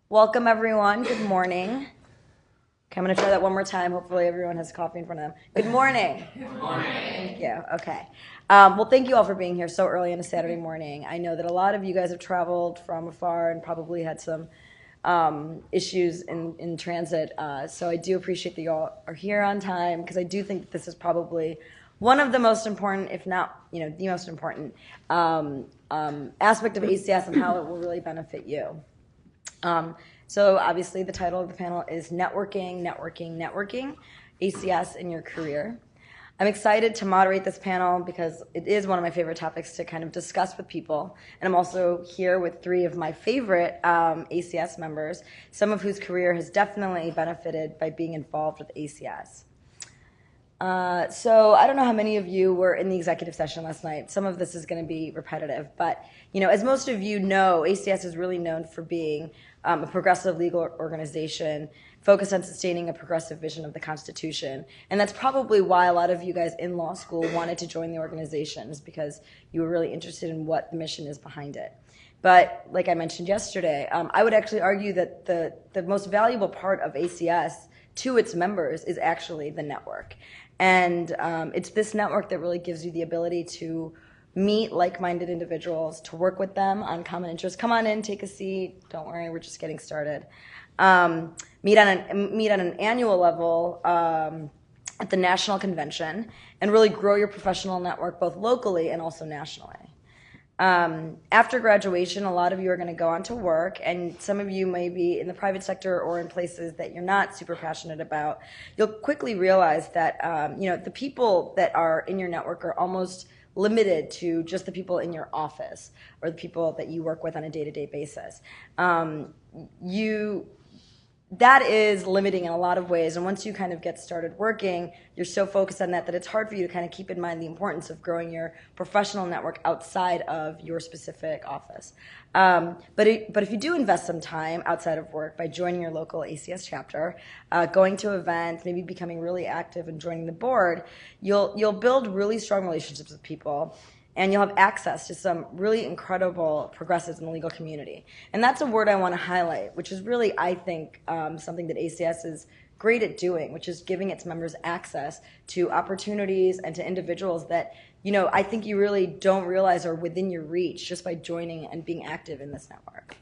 Welcome, everyone. Good morning. Okay, I'm going to try that one more time. Hopefully everyone has coffee in front of them. Good morning. Good morning. Thank you. Okay. Well, thank you all for being here so early on a Saturday morning. I know that a lot of you guys have traveled from afar and probably had some issues in transit. So I do appreciate that you all are here on time, because I do think that this is probably one of the most important, if not, the most important aspect of ACS and how it will really benefit you. So obviously the title of the panel is Networking, ACS in Your Career. I'm excited to moderate this panel because it is one of my favorite topics to kind of discuss with people. And I'm also here with three of my favorite ACS members, some of whose career has definitely benefited by being involved with ACS. So I don't know how many of you were in the executive session last night. Some of this is going to be repetitive, but as most of you know, ACS is really known for being a progressive legal organization focused on sustaining a progressive vision of the Constitution. And that's probably why a lot of you guys in law school wanted to join the organization, is because you were really interested in what the mission is behind it. But like I mentioned yesterday, I would actually argue that the most valuable part of ACS to its members is actually the network. And it's this network that really gives you the ability to meet like-minded individuals, to work with them on common interests. Come on in, take a seat. Don't worry, we're just getting started. Meet on an annual level at the national convention, and really grow your professional network both locally and also nationally. After graduation, a lot of you are going to go on to work, and some of you may be in the private sector or in places that you're not super passionate about. You'll quickly realize that the people that are in your network are almost limited to just the people in your office or the people that you work with on a day-to-day basis. That is limiting in a lot of ways, and once you kind of get started working, you're so focused on that it's hard for you to kind of keep in mind the importance of growing your professional network outside of your specific office. But if you do invest some time outside of work by joining your local ACS chapter, going to events, maybe becoming really active and joining the board, you'll build really strong relationships with people, and you'll have access to some really incredible progressives in the legal community. And that's a word I want to highlight, which is really, I think, something that ACS is great at doing, which is giving its members access to opportunities and to individuals that, I think you really don't realize are within your reach just by joining and being active in this network.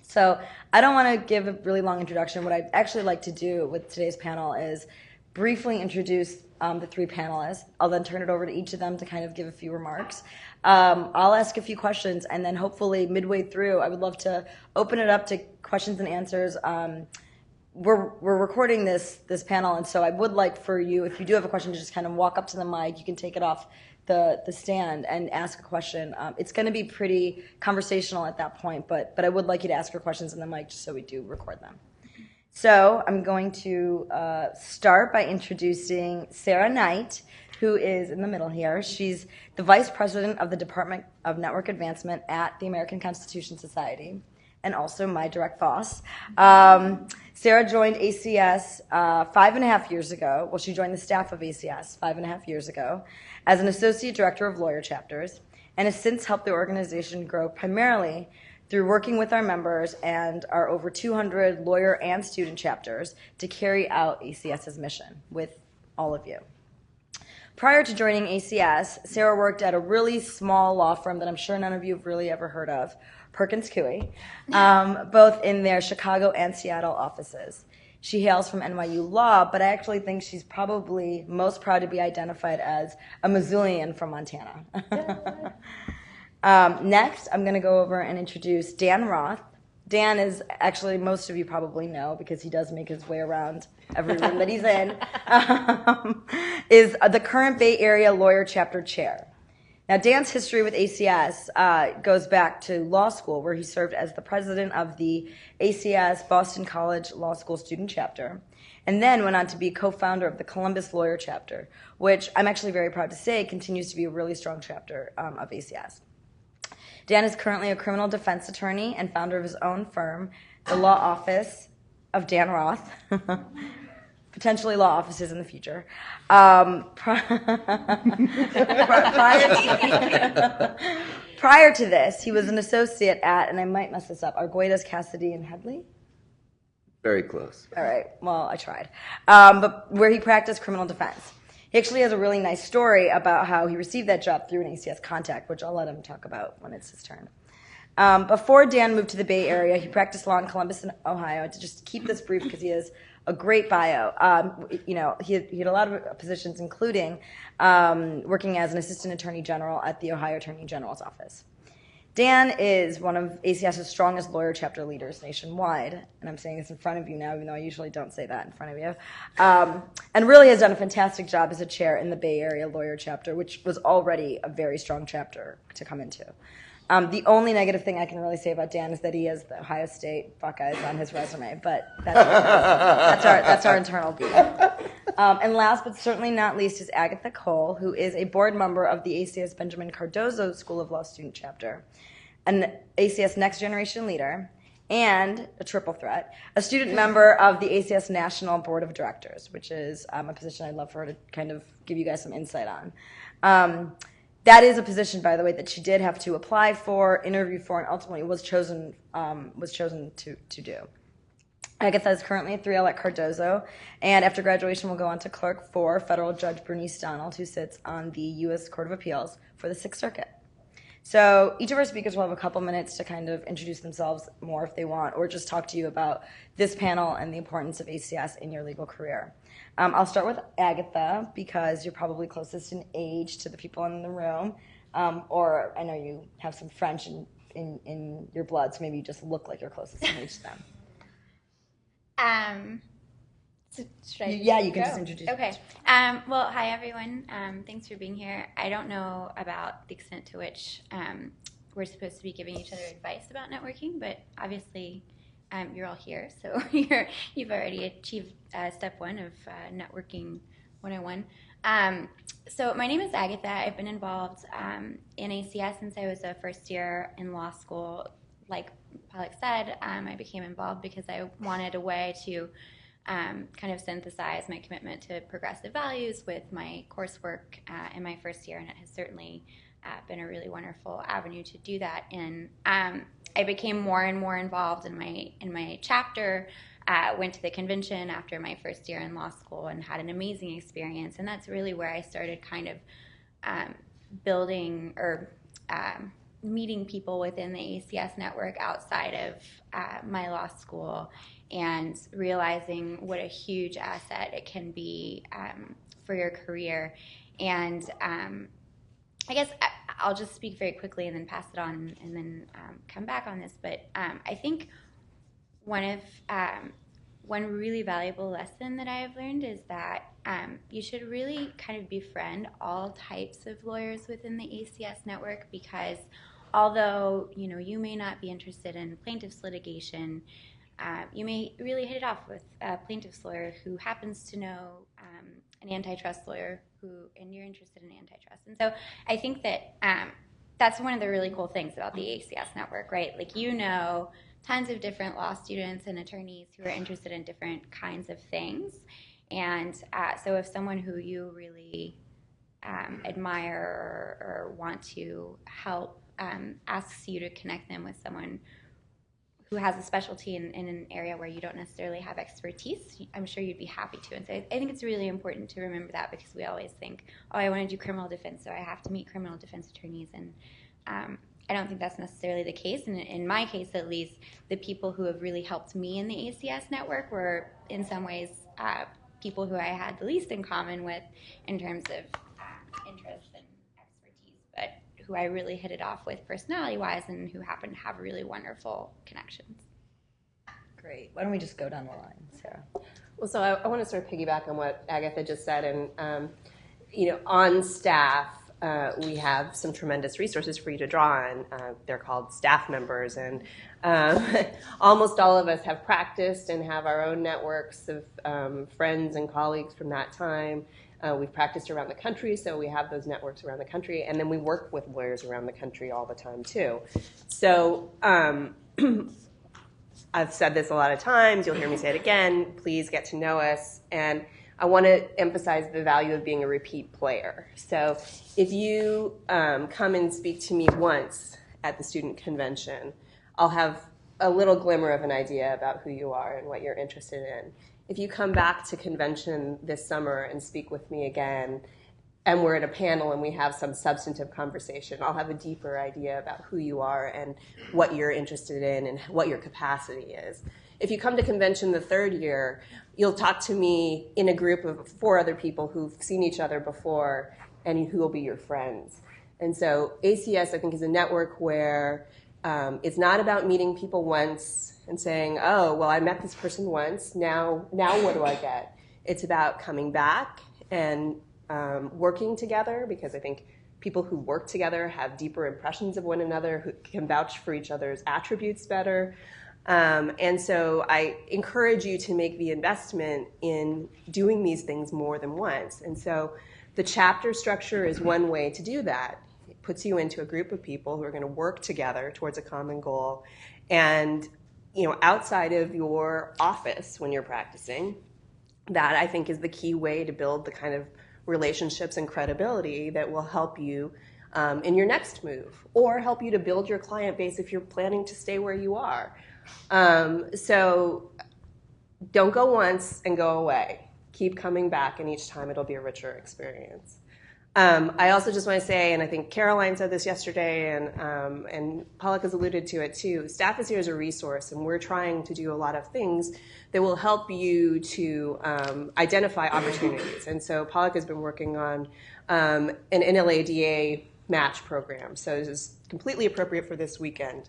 So I don't want to give a really long introduction. What I'd actually like to do with today's panel is briefly introduce the three panelists. I'll then turn it over to each of them to kind of give a few remarks. I'll ask a few questions, and then hopefully midway through, I would love to open it up to questions and answers. We're recording this panel, and so I would like for you, if you do have a question, to just kind of walk up to the mic. You can take it off the stand and ask a question. It's going to be pretty conversational at that point, but I would like you to ask your questions in the mic just so we do record them. So I'm going to start by introducing Sarah Knight, who is in the middle here. She's the Vice President of the Department of Network Advancement at the American Constitution Society, and also my direct boss. Sarah joined ACS 5.5 years ago. Well, she joined the staff of ACS 5.5 years ago as an Associate Director of Lawyer Chapters, and has since helped the organization grow primarily through working with our members and our over 200 lawyer and student chapters to carry out ACS's mission with all of you. Prior to joining ACS, Sarah worked at a really small law firm that I'm sure none of you have really ever heard of, Perkins Coie, both in their Chicago and Seattle offices. She hails from NYU Law, but I actually think she's probably most proud to be identified as a Missoulian from Montana. Next, I'm going to go over and introduce Dan Roth. Dan is actually, most of you probably know, because he does make his way around every room that he's in, is the current Bay Area Lawyer Chapter Chair. Now, Dan's history with ACS goes back to law school, where he served as the president of the ACS Boston College Law School Student Chapter, and then went on to be co-founder of the Columbus Lawyer Chapter, which I'm actually very proud to say continues to be a really strong chapter of ACS. Dan is currently a criminal defense attorney and founder of his own firm, the Law Office of Dan Roth, potentially law offices in the future. Prior to this, he was an associate at, and I might mess this up, Arguelles, Cassidy, and Headley? Very close. All right. Well, I tried. But where he practiced criminal defense. He actually has a really nice story about how he received that job through an ACS contact, which I'll let him talk about when it's his turn. Before Dan moved to the Bay Area, he practiced law in Columbus, Ohio. To just keep this brief, because he has a great bio. He had a lot of positions, including working as an assistant attorney general at the Ohio Attorney General's office. Dan is one of ACS's strongest lawyer chapter leaders nationwide, and I'm saying this in front of you now, even though I usually don't say that in front of you, and really has done a fantastic job as a chair in the Bay Area lawyer chapter, which was already a very strong chapter to come into. The only negative thing I can really say about Dan is that he has the Ohio State Buckeyes on his resume, but that's our internal beef. And last but certainly not least is Agatha Cole, who is a board member of the ACS Benjamin Cardozo School of Law student chapter, an ACS Next Generation leader, and a triple threat, a student member of the ACS National Board of Directors, which is a position I'd love for her to kind of give you guys some insight on. That is a position, by the way, that she did have to apply for, interview for, and ultimately was chosen to do. Agatha is currently a 3L at Cardozo, and after graduation will go on to clerk for Federal Judge Bernice Donald, who sits on the U.S. Court of Appeals for the Sixth Circuit. So each of our speakers will have a couple minutes to kind of introduce themselves more if they want, or just talk to you about this panel and the importance of ACS in your legal career. I'll start with Agatha because you're probably closest in age to the people in the room, or I know you have some French in your blood, so maybe you just look like you're closest in age to them. So should I you can go? just introduce Okay. Well, hi, everyone. Thanks for being here. I don't know about the extent to which we're supposed to be giving each other advice about networking, but obviously you're all here, so you've already achieved step one of networking 101. So my name is Agatha. I've been involved in ACS since I was a first year in law school. Like Pollock said, I became involved because I wanted a way to kind of synthesize my commitment to progressive values with my coursework in my first year, and it has certainly been a really wonderful avenue to do that in. I became more and more involved in my chapter, went to the convention after my first year in law school and had an amazing experience, and that's really where I started kind of building or meeting people within the ACS network outside of my law school and realizing what a huge asset it can be for your career. And I guess I'll just speak very quickly and then pass it on and then come back on this. But I think one really valuable lesson that I have learned is that you should really kind of befriend all types of lawyers within the ACS network, because although you may not be interested in plaintiff's litigation, you may really hit it off with a plaintiff's lawyer who happens to know an antitrust lawyer and you're interested in antitrust. And so I think that that's one of the really cool things about the ACS network, right? Like, tons of different law students and attorneys who are interested in different kinds of things. And so if someone who you really admire or want to help asks you to connect them with someone who has a specialty in an area where you don't necessarily have expertise, I'm sure you'd be happy to. And so I think it's really important to remember that, because we always think, oh, I want to do criminal defense, so I have to meet criminal defense attorneys. And I don't think that's necessarily the case. And in my case, at least, the people who have really helped me in the ACS network were, in some ways, people who I had the least in common with in terms of interest and expertise, but who I really hit it off with personality-wise and who happen to have really wonderful connections. Great. Why don't we just go down the line, Sarah? Well, so I want to sort of piggyback on what Agatha just said. And, on staff, we have some tremendous resources for you to draw on. They're called staff members. And almost all of us have practiced and have our own networks of friends and colleagues from that time. We've practiced around the country, so we have those networks around the country. And then we work with lawyers around the country all the time, too. So I've said this a lot of times. You'll hear me say it again. Please get to know us. And I want to emphasize the value of being a repeat player. So if you come and speak to me once at the student convention, I'll have a little glimmer of an idea about who you are and what you're interested in. If you come back to convention this summer and speak with me again, and we're at a panel and we have some substantive conversation, I'll have a deeper idea about who you are and what you're interested in and what your capacity is. If you come to convention the third year, you'll talk to me in a group of 4 other people who've seen each other before and who will be your friends. And so ACS, I think, is a network where it's not about meeting people once and saying, oh, well, I met this person once, now what do I get? It's about coming back and working together, because I think people who work together have deeper impressions of one another, who can vouch for each other's attributes better. And so I encourage you to make the investment in doing these things more than once. And so the chapter structure is one way to do that. It puts you into a group of people who are going to work together towards a common goal. And, outside of your office when you're practicing, that I think is the key way to build the kind of relationships and credibility that will help you in your next move, or help you to build your client base if you're planning to stay where you are. So don't go once and go away. Keep coming back, and each time it'll be a richer experience. I also just want to say, and I think Caroline said this yesterday, and Pollock has alluded to it too, staff is here as a resource, and we're trying to do a lot of things that will help you to identify opportunities. And so Pollock has been working on an NLADA match program. So this is completely appropriate for this weekend.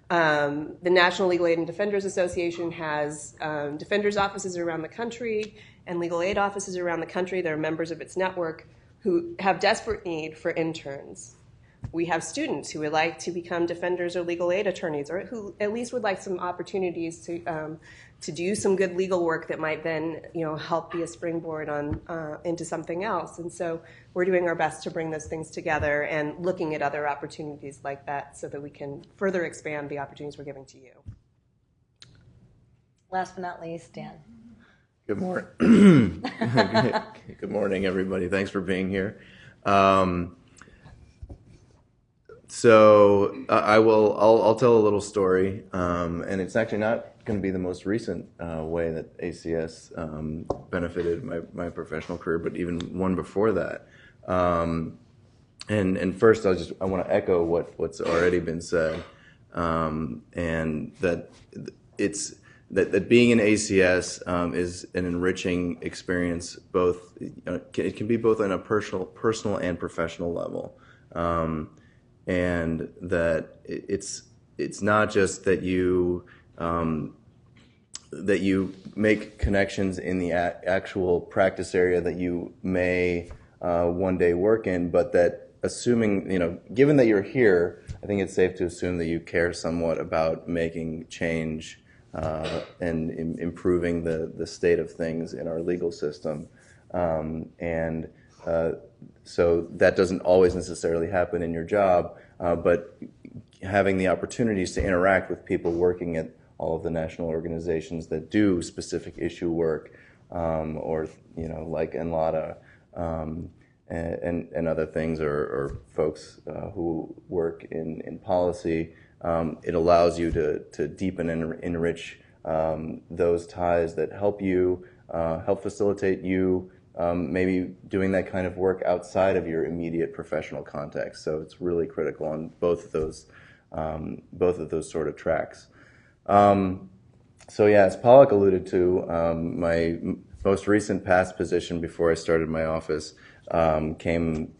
The National Legal Aid and Defenders Association has defenders' offices around the country and legal aid offices around the country that are members of its network who have desperate need for interns. We have students who would like to become defenders or legal aid attorneys, or who at least would like some opportunities to do some good legal work that might then help be a springboard on into something else. And so we're doing our best to bring those things together and looking at other opportunities like that so that we can further expand the opportunities we're giving to you. Last but not least, Dan. Good morning. Good morning, everybody. Thanks for being here. I'll tell a little story, and it's actually not going to be the most recent way that ACS benefited my professional career, but even one before that. And first, I want to echo what's already been said, and that it's. That being in ACS is an enriching experience. Both it can be both on a personal and professional level, and that it's not just that you make connections in the actual practice area that you may one day work in, but that assuming given that you're here, I think it's safe to assume that you care somewhat about making change. And improving the state of things in our legal system. So that doesn't always necessarily happen in your job, but having the opportunities to interact with people working at all of the national organizations that do specific issue work, or like NLADA and other things, or folks who work in policy. It allows you to deepen and enrich those ties that help you, help facilitate you maybe doing that kind of work outside of your immediate professional context. So it's really critical on both of those sort of tracks. So yeah, as Pollock alluded to, my most recent past position before I started my office came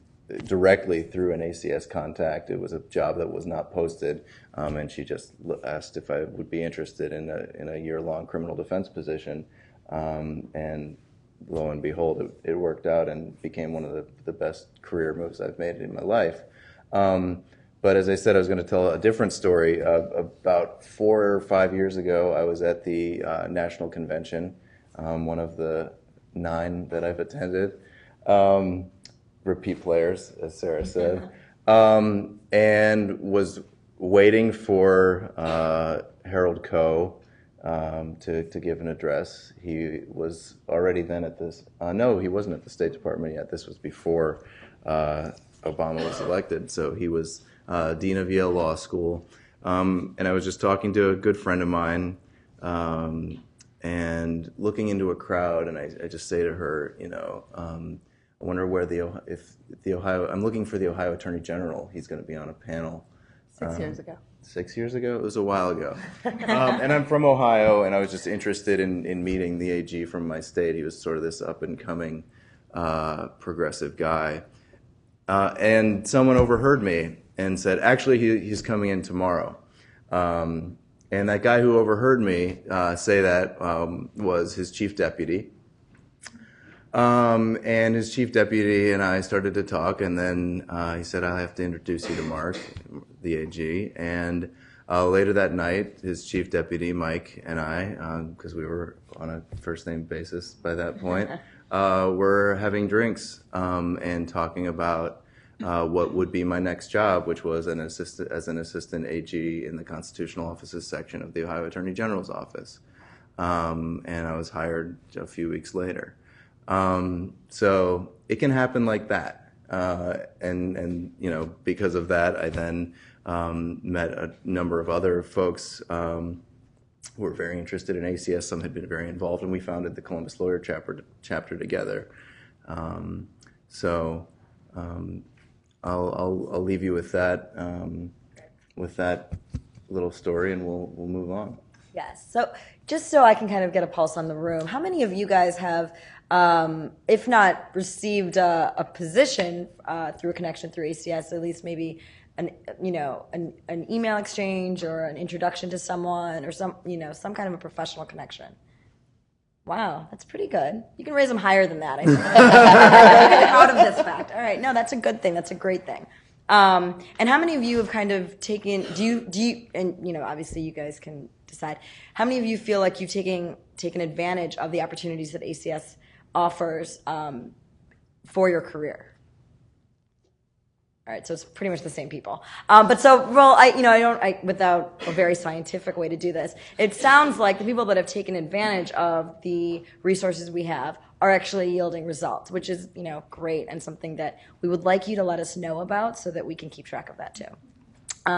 directly through an ACS contact. It was a job that was not posted, and she just asked if I would be interested in a year-long criminal defense position, and lo and behold, it worked out and became one of the best career moves I've made in my life. But as I said, I was going to tell a different story. About 4 or 5 years ago, I was at the National Convention, one of the 9 that I've attended. Repeat players, as Sarah said, and was waiting for Harold Coe to give an address. He was already then at this. No, he wasn't at the State Department yet. This was before Obama was elected, so he was dean of Yale Law School. And I was just talking to a good friend of mine, and looking into a crowd, and I just say to her, I wonder where if the Ohio, I'm looking for the Ohio Attorney General. He's going to be on a panel. 6 years ago. 6 years ago? It was a while ago. And I'm from Ohio, and I was just interested in meeting the AG from my state. He was sort of this up-and-coming progressive guy. And someone overheard me and said, actually, he's coming in tomorrow. And that guy who overheard me say that was his chief deputy. And his chief deputy and I started to talk, and then he said, I'll have to introduce you to Mark, the AG. And later that night, his chief deputy, Mike, and I, because we were on a first-name basis by that point, were having drinks and talking about what would be my next job, which was as an assistant AG in the Constitutional Offices section of the Ohio Attorney General's office. And I was hired a few weeks later. So it can happen like that. And because of that, I then met a number of other folks who were very interested in ACS. Some had been very involved, and we founded the Columbus Lawyer chapter together. I'll leave you with that little story, and we'll move on. Yes. So just so I can kind of get a pulse on the room, how many of you guys have, if not received a position through a connection through ACS, at least maybe an email exchange or an introduction to someone or some kind of a professional connection? Wow, that's pretty good. You can raise them higher than that, I think. I'm proud of this fact. All right, no, that's a good thing. That's a great thing. And how many of you have kind of taken, do you, and obviously you guys can decide, how many of you feel like you've taken advantage of the opportunities that ACS offers for your career? All right, so it's pretty much the same people. Without a very scientific way to do this, it sounds like the people that have taken advantage of the resources we have are actually yielding results, which is, great, and something that we would like you to let us know about so that we can keep track of that too. So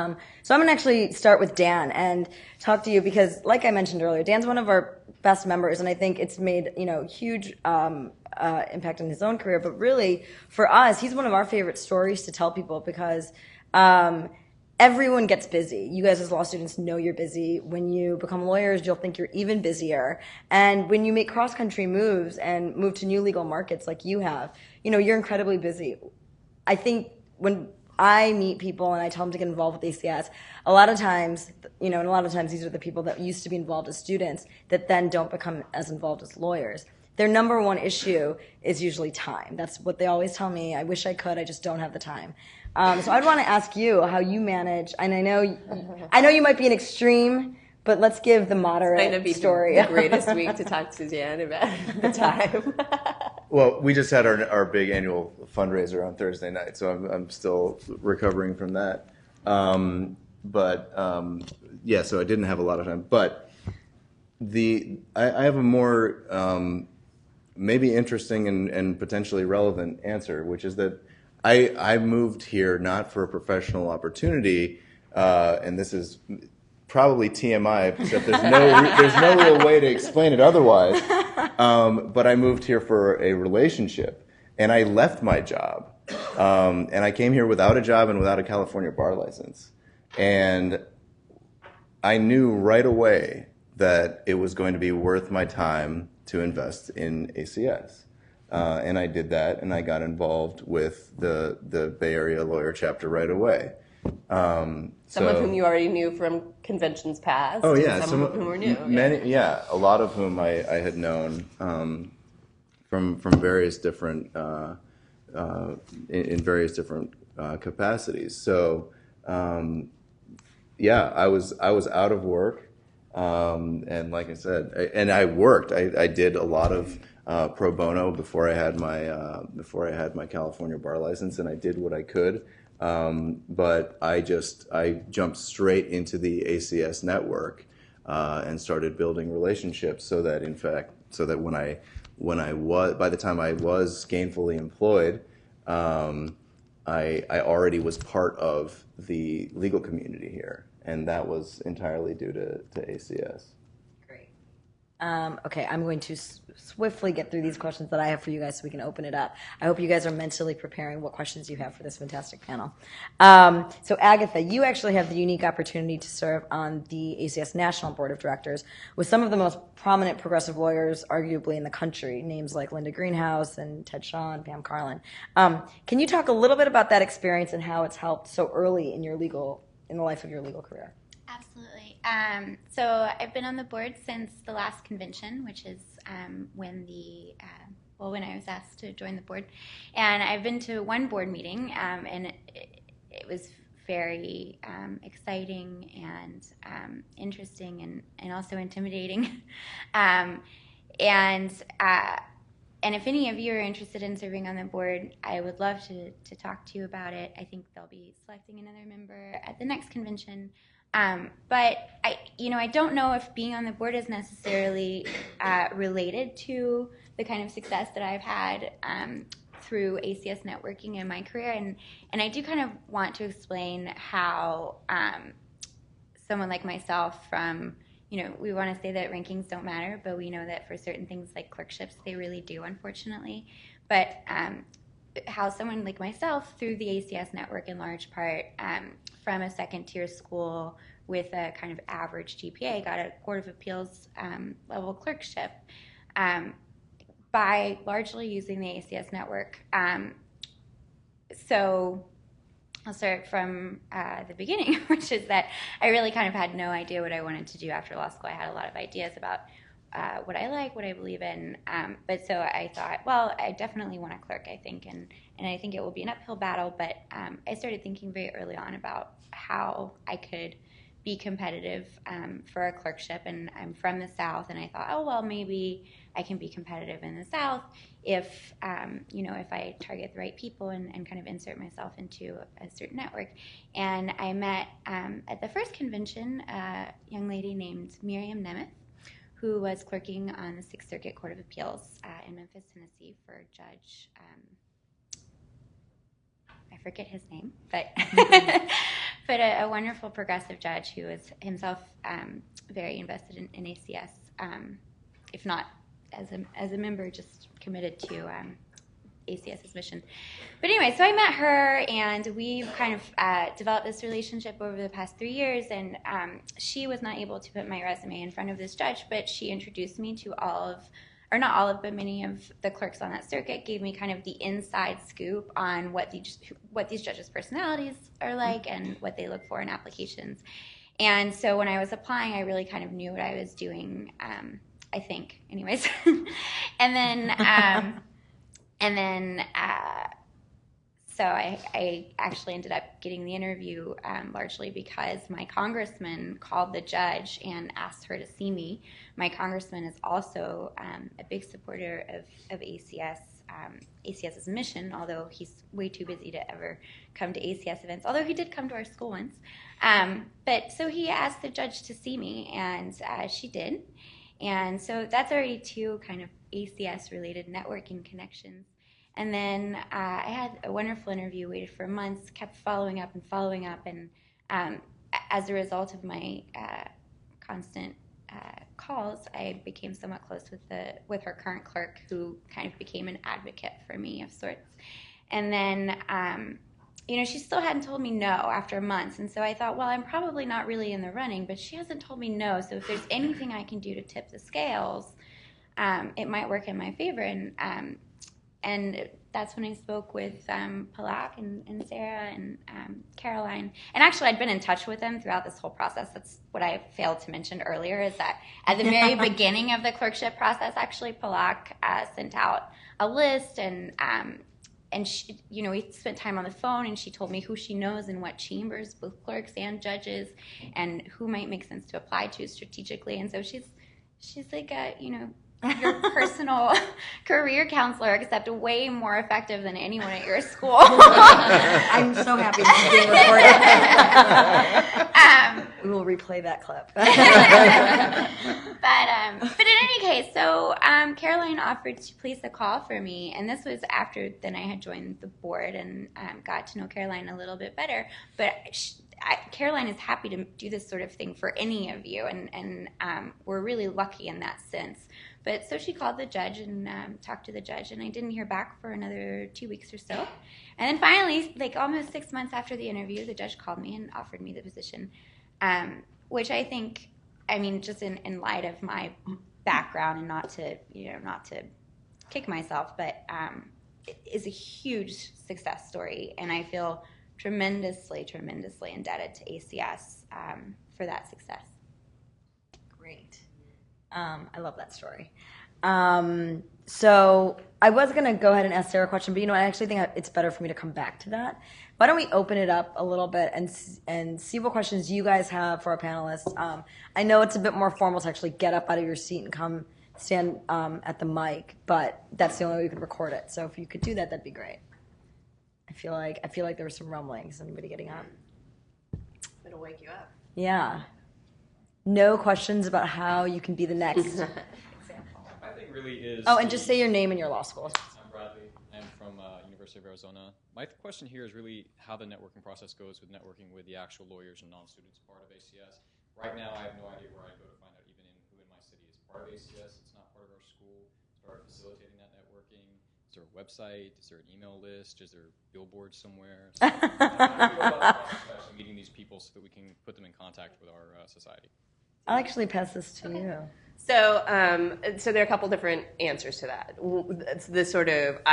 I'm going to actually start with Dan and talk to you because, like I mentioned earlier, Dan's one of our best members, and I think it's made huge impact in his own career. But really, for us, he's one of our favorite stories to tell people because everyone gets busy. You guys as law students know you're busy. When you become lawyers, you'll think you're even busier. And when you make cross-country moves and move to new legal markets like you have, you're incredibly busy. I think when I meet people and I tell them to get involved with ACS, a lot of times these are the people that used to be involved as students that then don't become as involved as lawyers. Their number one issue is usually time. That's what they always tell me. I wish I could, I just don't have the time. So I'd want to ask you how you manage, and I know you might be an extreme, but let's give the moderate story. The greatest week to talk to Suzanne about the time. Well, we just had our big annual fundraiser on Thursday night, so I'm still recovering from that. So I didn't have a lot of time. But I have a more maybe interesting and potentially relevant answer, which is that I moved here not for a professional opportunity, and this is probably TMI, except there's no real way to explain it otherwise. But I moved here for a relationship, and I left my job, and I came here without a job and without a California bar license, and I knew right away that it was going to be worth my time to invest in ACS. And I did that, and I got involved with the Bay Area Lawyer chapter right away. Some of whom you already knew from conventions past. Oh yeah, some of whom were new. A lot of whom I had known from various different in various different capacities. So I was out of work, and like I said, I worked. I did a lot of pro bono before I had my California bar license, and I did what I could. But I jumped straight into the ACS network and started building relationships so that by the time I was gainfully employed, I already was part of the legal community here, and that was entirely due to ACS. Great. Okay, I'm going to swiftly get through these questions that I have for you guys so we can open it up. I hope you guys are mentally preparing what questions you have for this fantastic panel. So Agatha, you actually have the unique opportunity to serve on the ACS National Board of Directors with some of the most prominent progressive lawyers arguably in the country, names like Linda Greenhouse and Ted Shaw and Pam Carlin. Can you talk a little bit about that experience and how it's helped so early in the life of your legal career? Absolutely. So I've been on the board since the last convention, which is when I was asked to join the board. And I've been to one board meeting, and it was very exciting and interesting and also intimidating. And if any of you are interested in serving on the board, I would love to talk to you about it. I think they'll be selecting another member at the next convention. But I don't know if being on the board is necessarily related to the kind of success that I've had through ACS networking in my career. And I do kind of want to explain how someone like myself from, we want to say that rankings don't matter, but we know that for certain things like clerkships, they really do, unfortunately. But how someone like myself, through the ACS network in large part, from a second-tier school with a kind of average GPA, got a Court of Appeals level clerkship by largely using the ACS network. So I'll start from the beginning, which is that I really kind of had no idea what I wanted to do after law school. I had a lot of ideas about what I like, what I believe in. But so I thought, well, I definitely want to clerk, I think, and I think it will be an uphill battle. But I started thinking very early on about how I could be competitive for a clerkship. And I'm from the South, and I thought, oh, well, maybe I can be competitive in the South if, if I target the right people and kind of insert myself into a certain network. And I met at the first convention a young lady named Miriam Nemeth, who was clerking on the Sixth Circuit Court of Appeals in Memphis, Tennessee for Judge, I forget his name, but but a wonderful progressive judge who was himself very invested in ACS, if not as a member, just committed to ACS's mission. But anyway, so I met her, and we kind of developed this relationship over the past 3 years, and she was not able to put my resume in front of this judge, but she introduced me to not all of, but many of the clerks on that circuit, gave me kind of the inside scoop on what these judges' personalities are like and what they look for in applications. And so when I was applying, I really kind of knew what I was doing, I think, anyways. So I actually ended up getting the interview largely because my congressman called the judge and asked her to see me. My congressman is also a big supporter of ACS, ACS's mission, although he's way too busy to ever come to ACS events, although he did come to our school once. But so he asked the judge to see me, and she did. And so that's already two kind of ACS-related networking connections. And then I had a wonderful interview, waited for months, kept following up, and as a result of my constant calls, I became somewhat close with her current clerk, who kind of became an advocate for me of sorts. And then, she still hadn't told me no after months, and so I thought, well, I'm probably not really in the running, but she hasn't told me no, so if there's anything I can do to tip the scales, it might work in my favor. And that's when I spoke with Palak and Sarah and Caroline. And actually, I'd been in touch with them throughout this whole process. That's what I failed to mention earlier, is that at the very beginning of the clerkship process, actually, Palak sent out a list, and she, we spent time on the phone, and she told me who she knows in what chambers, both clerks and judges, and who might make sense to apply to strategically. And so she's like your personal career counselor, except way more effective than anyone at your school. I'm so happy this is being recorded. We will replay that clip. But in any case, so Caroline offered to place a call for me, and this was after then I had joined the board and got to know Caroline a little bit better. But Caroline is happy to do this sort of thing for any of you, and we're really lucky in that sense. But so she called the judge and talked to the judge, and I didn't hear back for another 2 weeks or so. And then finally, like almost 6 months after the interview, the judge called me and offered me the position, which I think, I mean, just in light of my background and not to kick myself, but it is a huge success story, and I feel tremendously indebted to ACS for that success. Great. I love that story. So I was going to go ahead and ask Sarah a question, but I actually think it's better for me to come back to that. Why don't we open it up a little bit and see what questions you guys have for our panelists. I know it's a bit more formal to actually get up out of your seat and come stand at the mic, but that's the only way we could record it. So if you could do that, that'd be great. I feel like there were some rumblings. Anybody getting up? It'll wake you up. Yeah. No questions about how you can be the next example. I think really is. Oh, and just say your name and your law school. I'm Bradley. I'm from University of Arizona. My question here is really how the networking process goes with networking with the actual lawyers and non-students part of ACS. Right now, I have no idea where I go to find out even who in my city is part of ACS. It's not part of our school. Start facilitating that networking. Is there a website? Is there an email list? Is there billboards somewhere? So, meeting these people so that we can put them in contact with our society. I'll actually pass this to you. So, so there are a couple different answers to that. The sort of